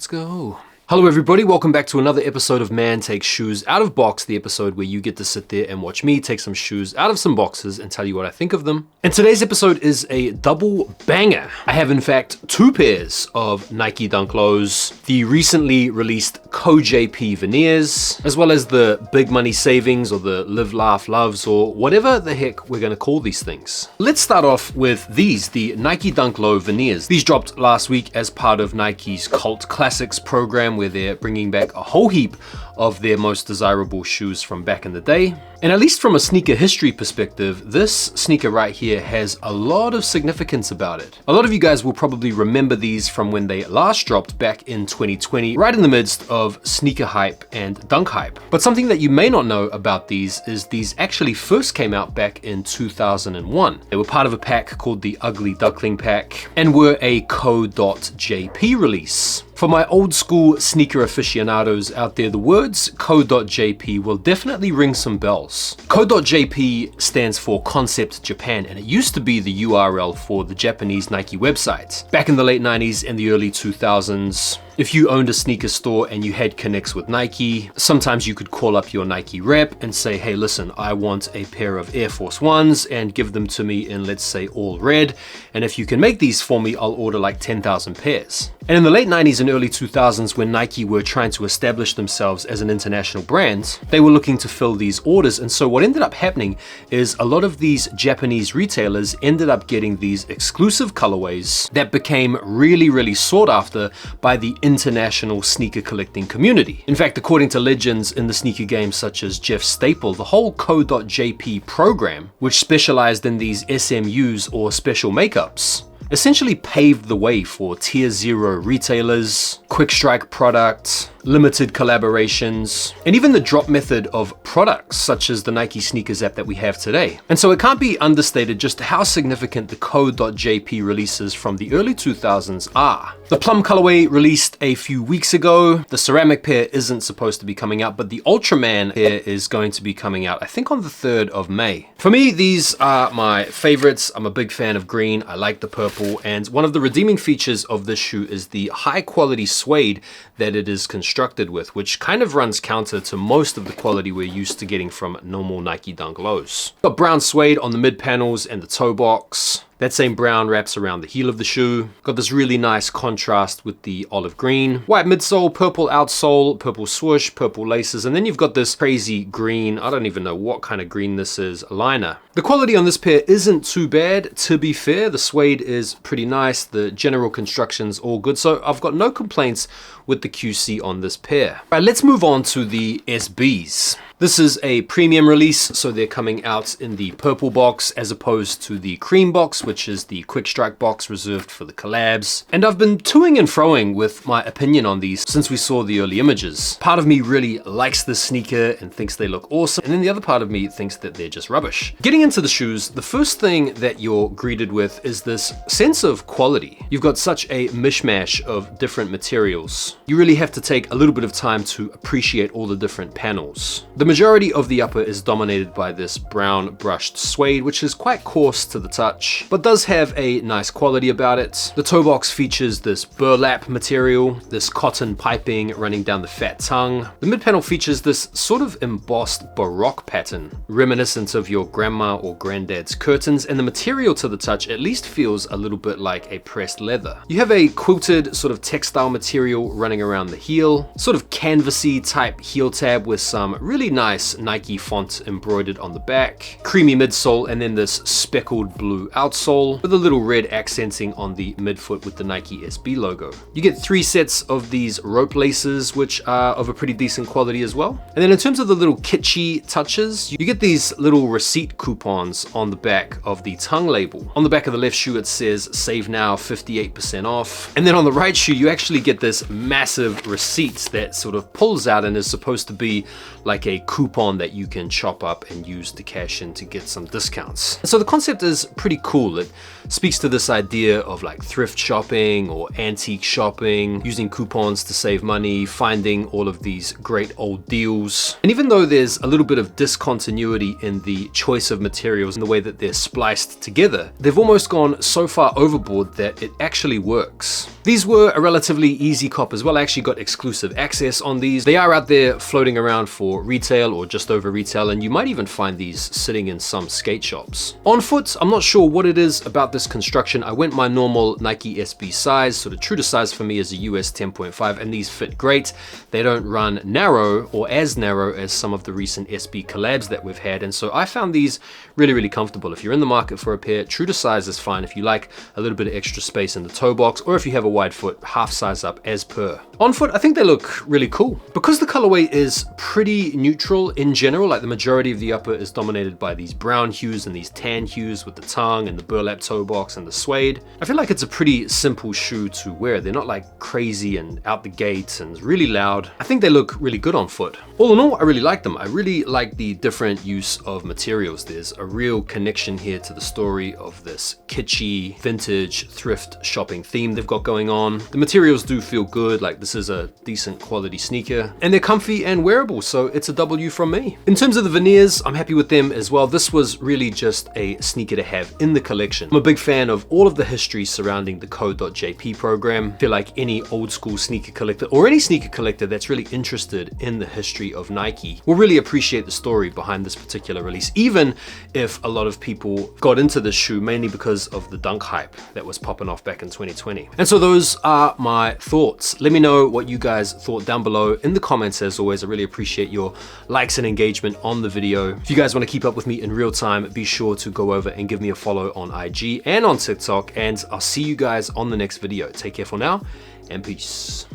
Let's go. Hello everybody, welcome back to another episode of Man Takes Shoes Out of Box, the episode where you get to sit there and watch me take some shoes out of some boxes and tell you what I think of them. And today's episode is a double banger. I have in fact two pairs of Nike Dunk Lows, the recently released Co-JP Veneers, as well as the Big Money Savings or the Live Laugh Loves or whatever the heck we're gonna call these things. Let's start off with these, the Nike Dunk Low Veneers. These dropped last week as part of Nike's Cult Classics program, where they're bringing back a whole heap of their most desirable shoes from back in the day. And at least from a sneaker history perspective, this sneaker right here has a lot of significance about it. A lot of you guys will probably remember these from when they last dropped back in 2020, right in the midst of sneaker hype and dunk hype. But something that you may not know about these is these actually first came out back in 2001. They were part of a pack called the Ugly Duckling Pack and were a Co.JP release. For my old school sneaker aficionados out there, the words Co.JP will definitely ring some bells. Co.JP stands for Concept Japan, and it used to be the URL for the Japanese Nike website. Back in the late 90s and the early 2000s, if you owned a sneaker store and you had connects with Nike, sometimes you could call up your Nike rep and say, hey, listen, I want a pair of Air Force Ones and give them to me in, let's say, all red. And if you can make these for me, I'll order like 10,000 pairs. And in the late 90s and early 2000s, when Nike were trying to establish themselves as an international brand, they were looking to fill these orders. And so what ended up happening is a lot of these Japanese retailers ended up getting these exclusive colorways that became really, really sought after by the international sneaker collecting community. In fact, according to legends in the sneaker game such as Jeff Staple, the whole Co.JP program, which specialized in these SMUs or special makeups, essentially paved the way for tier 0 retailers, quick strike products, limited collaborations, and even the drop method of products such as the Nike sneakers app that we have today. And so it can't be understated just how significant the Co.JP releases from the early 2000s are. The plum colorway released a few weeks ago. The ceramic pair isn't supposed to be coming out, but the Ultraman pair is going to be coming out, I think on the 3rd of May. For me, these are my favorites. I'm a big fan of green. I like the purple. And one of the redeeming features of this shoe is the high quality suede that it is constructed with, which kind of runs counter to most of the quality we're used to getting from normal Nike Dunk Lows. Got brown suede on the mid panels and the toe box. That same brown wraps around the heel of the shoe. Got this really nice contrast with the olive green. White midsole, purple outsole, purple swoosh, purple laces, and then you've got this crazy green, I don't even know what kind of green this is, liner. The quality on this pair isn't too bad, to be fair. The suede is pretty nice. The general construction's all good, so I've got no complaints with the QC on this pair. All right, let's move on to the SBs. This is a premium release, so they're coming out in the purple box as opposed to the cream box, which is the quick strike box reserved for the collabs. And I've been toing and froing with my opinion on these since we saw the early images. Part of me really likes this sneaker and thinks they look awesome, and then the other part of me thinks that they're just rubbish. Getting into the shoes, the first thing that you're greeted with is this sense of quality. You've got such a mishmash of different materials. You really have to take a little bit of time to appreciate all the different panels. The majority of the upper is dominated by this brown brushed suede, which is quite coarse to the touch, but does have a nice quality about it. The toe box features this burlap material, this cotton piping running down the fat tongue. The mid panel features this sort of embossed baroque pattern, reminiscent of your grandma or granddad's curtains, and the material to the touch at least feels a little bit like a pressed leather. You have a quilted sort of textile material running around the heel, sort of canvasy type heel tab with some really nice Nike font embroidered on the back, creamy midsole, and then this speckled blue outsole with a little red accenting on the midfoot with the Nike SB logo. You get 3 sets of these rope laces, which are of a pretty decent quality as well. And then in terms of the little kitschy touches, you get these little receipt coupons on the back of the tongue label. On the back of the left shoe, it says save now 58% off. And then on the right shoe, you actually get this massive receipt that sort of pulls out and is supposed to be like a coupon that you can chop up and use to cash in to get some discounts. So the concept is pretty cool. cool. It speaks to this idea of like thrift shopping or antique shopping, using coupons to save money, finding all of these great old deals. And even though there's a little bit of discontinuity in the choice of materials and the way that they're spliced together, they've almost gone so far overboard that it actually works. These were a relatively easy cop as well. I actually got exclusive access on these. They are out there floating around for retail or just over retail, and you might even find these sitting in some skate shops. On foot, I'm not sure what it is about this construction. I went my normal Nike SB size, sort of true to size for me is a US 10.5, and these fit great. They don't run narrow or as narrow as some of the recent SB collabs that we've had, and so I found these really, really comfortable. If you're in the market for a pair, true to size is fine. If you like a little bit of extra space in the toe box, or if you have a wide foot, half size up as per. On foot, I think they look really cool. Because the colorway is pretty neutral in general, like the majority of the upper is dominated by these brown hues and these tan hues with the tongue and the burlap toe box and the suede. I feel like it's a pretty simple shoe to wear. They're not like crazy and out the gates and really loud. I think they look really good on foot. All in all, I really like them. I really like the different use of materials. There's a real connection here to the story of this kitschy, vintage, thrift shopping theme they've got going on. The materials do feel good, like this is a decent quality sneaker, and they're comfy and wearable, so it's a W from me. In terms of the veneers, I'm happy with them as well. This was really just a sneaker to have in the collection. I'm a big fan of all of the history surrounding the code.jp program. I feel like any old school sneaker collector or any sneaker collector that's really interested in the history of Nike will really appreciate the story behind this particular release, even if a lot of people got into this shoe mainly because of the dunk hype that was popping off back in 2020. And so those are my thoughts. Let me know what you guys thought down below in the comments. As always, I really appreciate your likes and engagement on the video. If you guys want to keep up with me in real time, be sure to go over and give me a follow on IG and on TikTok, and I'll see you guys on the next video. Take care for now, and peace.